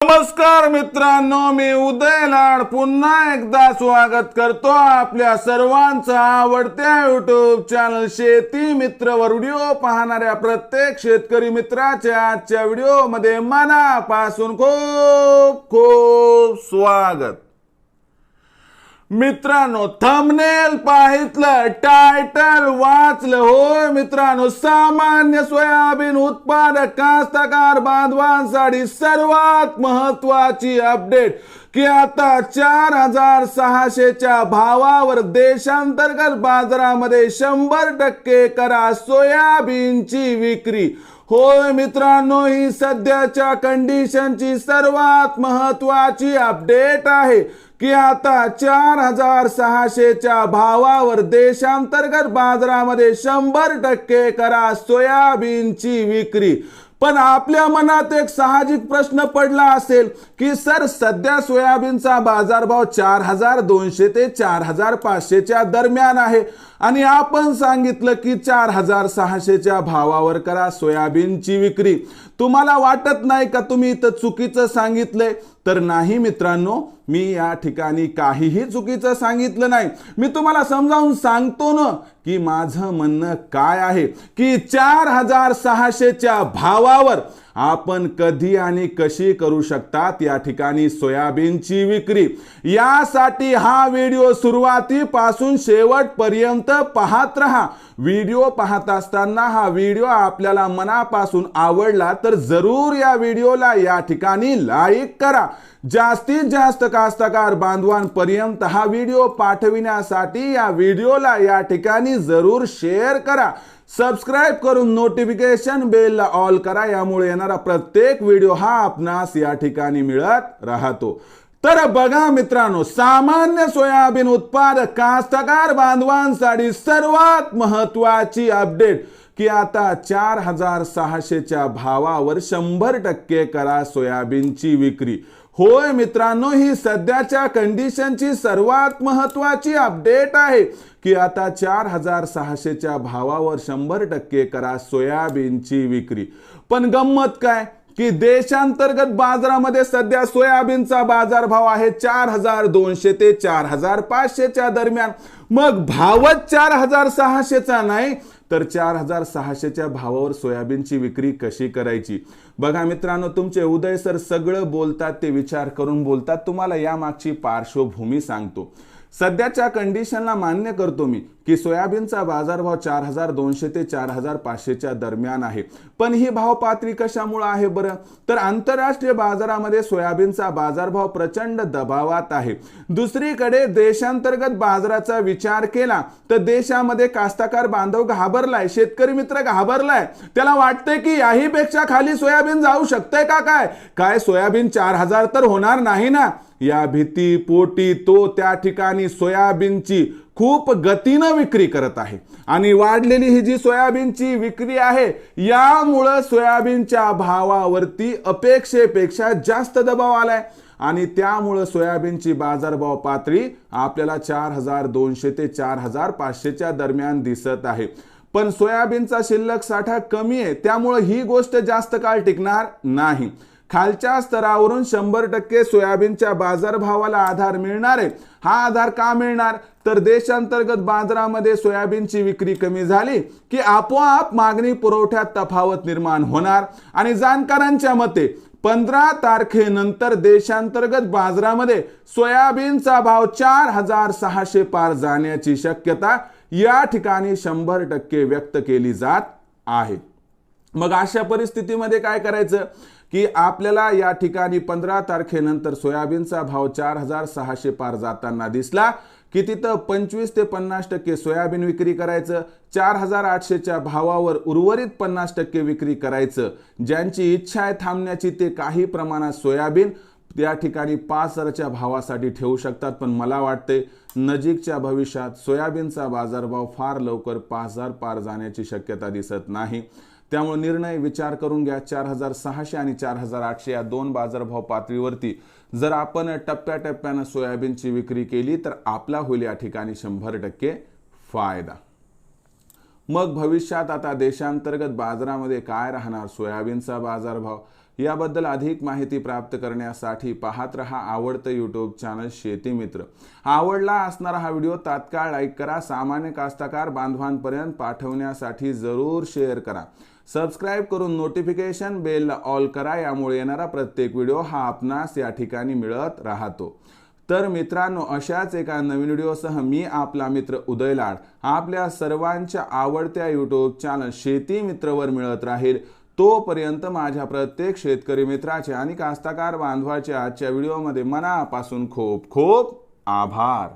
नमस्कार मित्रांनो, मी उदय लाड पुन्हा एकदा स्वागत करतो आपल्या सर्वांचा आवडत्या YouTube चॅनल शेती मित्रवर व्हिडिओ पाहणाऱ्या प्रत्येक शेतकरी मित्राच्या आजच्या व्हिडिओमध्ये मनापासून खूप खूप स्वागत। मित्रांनो, थंबनेल पाहितलं, टायटल वाचलं, होय मित्रांनो, सामान्य सोयाबीन उत्पादक कास्तकार बांधवांसाठी सर्वात महत्वाची अपडेट की आता 4600च्या भावावर देशांतर्गत बाजारामध्ये 100% करा सोयाबीनची विक्री। होय मित्रांनो, ही सध्याच्या कंडिशनची सर्वात महत्वाची अपडेट आहे की आता 4600च्या भावावर देशांतर्गत बाजारामध्ये 100% करा सोयाबीनची विक्री। पण आपल्या मनात एक साहजिक प्रश्न पडला असेल की सर, सध्या सोयाबीनचा बाजारभाव 4200 ते 4500च्या दरम्यान आहे आणि आपण सांगितलं की 4600च्या भावावर करा सोयाबीनची विक्री। तुम्हाला वाटत नाही का तुम्ही इथं चुकीचं सांगितलंय? तर नाही मित्रांनो, मी या ठिकाणी काहीही चुकीचं सांगितलं नाही। मी तुम्हाला समजावून सांगतो ना की माझं म्हणणं काय आहे की 4600च्या भावावर आपण कधी आणि कशी करू शकतात या ठिकाणी सोयाबीनची विक्री। यासाठी हा व्हिडिओ सुरुवातीपासून शेवटपर्यंत पाहत रहा। व्हिडिओ पाहत असताना हा व्हिडिओ आपल्याला मनापासून आवडला तर जरूर या व्हिडिओला या ठिकाणी लाईक करा। जास्तीत जास्त कास्तकार बांधवांपर्यंत हा व्हिडिओ पाठविण्यासाठी या व्हिडिओला या ठिकाणी जरूर शेअर करा। सबस्क्राइब करून नोटिफिकेशन बेलला ऑल करा, यामुळे येणारा प्रत्येक व्हिडिओ हा आपणास या ठिकाणी मिळत राहतो। तर बघा मित्रांनो, सामान्य सोयाबीन उत्पादक कास्तकार बांधवांसाठी सर्वात महत्वाची अपडेट की आता 4600च्या भावावर 100% करा सोयाबीनची विक्री। होय मित्रांनो, ही सध्याच्या कंडिशनची सर्वात महत्वाची अपडेट आहे की आता 4600च्या भावावर 100% करा सोयाबीनची विक्री। पण गंमत काय की देशांतर्गत बाजारामध्ये सध्या सोयाबीनचा बाजारभाव आहे 4200 ते 4500च्या दरम्यान। मग भावच 4600चा नाही तर 4600च्या भावावर सोयाबीनची विक्री कशी करायची? बघा मित्रांनो, तुमचे उदय सर सगळं बोलतात ते विचार करून बोलतात। तुम्हाला यामागची पार्श्वभूमी सांगतो। सध्याच्या कंडिशनला मान्य करतो मी की सोयाबीनचा बाजारभाव 4200 ते 4500च्या दरम्यान आहे। पण ही भाव पातळी कशामुळे आहे बरं? तर आंतरराष्ट्रीय बाजारामध्ये सोयाबीनचा बाजारभाव प्रचंड दबावात आहे। दुसरीकडे देशांतर्गत बाजाराचा विचार केला तर देशामध्ये कास्तकार बांधव घाबरलाय, शेतकरी मित्र घाबरलाय। त्याला वाटतंय की याहीपेक्षा खाली सोयाबीन जाऊ शकते का? काय सोयाबीन 4000 तर होणार नाही ना? या भीती पोटी तो त्या ठिकाणी सोयाबीनची खूप गतीनं विक्री करत आहे आणि वाढलेली ही जी सोयाबीनची विक्री आहे यामुळे सोयाबीनच्या भावावरती अपेक्षेपेक्षा जास्त दबाव आलाय आणि त्यामुळे सोयाबीनची बाजारभाव पातळी आपल्याला 4200 ते 4500च्या दरम्यान दिसत आहे। पण सोयाबीनचा शिल्लक साठा कमी आहे, त्यामुळे ही गोष्ट जास्त काळ टिकणार नाही। खालच्या स्तरावरून 100% सोयाबीनच्या बाजारभावाला आधार मिळणार आहे। हा आधार का मिळणार? तर देशांतर्गत बाजारामध्ये सोयाबीनची विक्री कमी झाली की आपोआप मागणी पुरवठ्यात तफावत निर्माण होणार आणि जाणकारांच्या मते 15 तारखेनंतर देशांतर्गत बाजारामध्ये सोयाबीनचा भाव 4600 पार जाण्याची शक्यता या ठिकाणी 100% व्यक्त केली जात आहे। मग अशा परिस्थितीमध्ये काय करायचं की आपल्याला या ठिकाणी 15 तारखेनंतर सोयाबीनचा भाव 4600 पार जाताना दिसला की तिथं 25 ते 50% सोयाबीन विक्री करायचं, 4800च्या भावावर उर्वरित 50% विक्री करायचं। ज्यांची इच्छा आहे थांबण्याची ते काही प्रमाणात सोयाबीन त्या ठिकाणी 5000च्या भावासाठी ठेवू शकतात। पण मला वाटते नजीकच्या भविष्यात सोयाबीनचा बाजारभाव फार लवकर 5000 पार जाण्याची शक्यता दिसत नाही। त्यामुळे निर्णय विचार करून घ्या। 4600 आणि 4800 या दोन बाजारभाव पातळीवरती जर आपण टप्प्याटप्प्याने सोयाबीनची विक्री केली तर आपला होईल या ठिकाणी 100% फायदा। मग भविष्यात आता देशांतर्गत बाजारामध्ये काय राहणार सोयाबीनचा बाजारभाव याबद्दल अधिक माहिती प्राप्त करण्यासाठी पाहत रहा आवडतं यूट्यूब चॅनल शेती मित्र। आवडला असणारा हा व्हिडिओ तात्काळ लाईक करा, सामान्य कास्तकार बांधवांपर्यंत पाठवण्यासाठी जरूर शेअर करा, सबस्क्राइब करून नोटिफिकेशन बेल ऑल करा, यामुळे येणारा प्रत्येक व्हिडिओ हा आपणास या ठिकाणी मिळत राहतो। तर मित्रांनो, अशाच एका नवीन व्हिडिओसह मी आपला मित्र उदय लाड आपल्या सर्वांच्या आवडत्या यूट्यूब चॅनल शेती मित्रवर मिळत राहील। तोपर्यंत माझ्या प्रत्येक शेतकरी मित्राचे आणि कास्तकार बांधवाचे आजच्या व्हिडिओमध्ये मनापासून खूप खूप आभार।